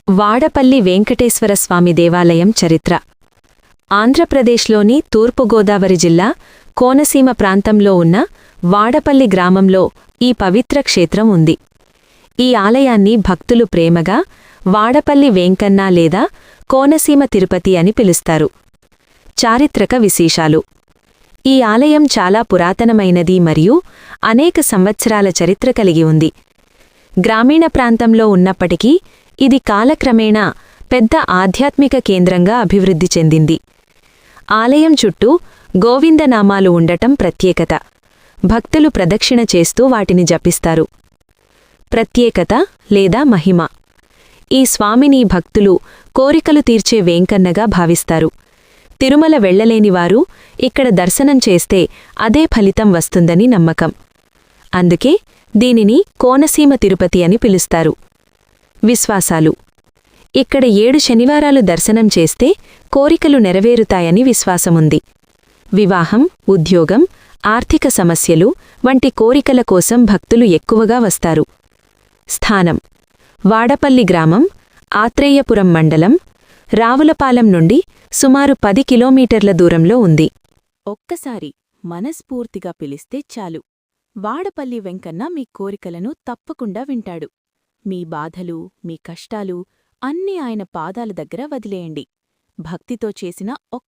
వాడపల్లి వెంకటేశ్వరస్వామి దేవాలయం చరిత్ర. ఆంధ్రప్రదేశ్లోని తూర్పుగోదావరి జిల్లా కోనసీమ ప్రాంతంలో ఉన్న వాడపల్లి గ్రామంలో ఈ పవిత్ర క్షేత్రం ఉంది. ఈ ఆలయాన్ని భక్తులు ప్రేమగా వాడపల్లి వెంకన్న లేదా కోనసీమ తిరుపతి అని పిలుస్తారు. చారిత్రక విశేషాలు. ఈ ఆలయం చాలా పురాతనమైనది మరియు అనేక సంవత్సరాల చరిత్ర కలిగి ఉంది. గ్రామీణ ప్రాంతంలో ఉన్నప్పటికీ ఇది కాలక్రమేణా పెద్ద ఆధ్యాత్మిక కేంద్రంగా అభివృద్ధి చెందింది. ఆలయం చుట్టూ గోవిందనామాలు ఉండటం ప్రత్యేకత. భక్తులు ప్రదక్షిణ చేస్తూ వాటిని జపిస్తారు. ప్రత్యేకత లేదా మహిమ. ఈ స్వామిని భక్తులు కోరికలు తీర్చే వేంకన్నగా భావిస్తారు. తిరుమల వెళ్లలేనివారు ఇక్కడ దర్శనం చేస్తే అదే ఫలితం వస్తుందని నమ్మకం. అందుకే దీనిని కోనసీమ తిరుపతి అని పిలుస్తారు. విశ్వాసాలు. ఇక్కడ 7 శనివారాలు దర్శనం చేస్తే కోరికలు నెరవేరుతాయని విశ్వాసముంది. వివాహం, ఉద్యోగం, ఆర్థిక సమస్యలు వంటి కోరికల కోసం భక్తులు ఎక్కువగా వస్తారు. స్థానం: వాడపల్లి గ్రామం, ఆత్రేయపురం మండలం, రావులపాలెం నుండి సుమారు 10 కిలోమీటర్ల దూరంలో ఉంది. ఒక్కసారి మనస్ఫూర్తిగా పిలిస్తే చాలు, వాడపల్లి వెంకన్న మీ కోరికలను తప్పకుండా వింటాడు. మీ బాధలు, మీ కష్టాలు అన్నీ ఆయన పాదాల దగ్గర వదిలేయండి. భక్తితో చేసిన ఒక్క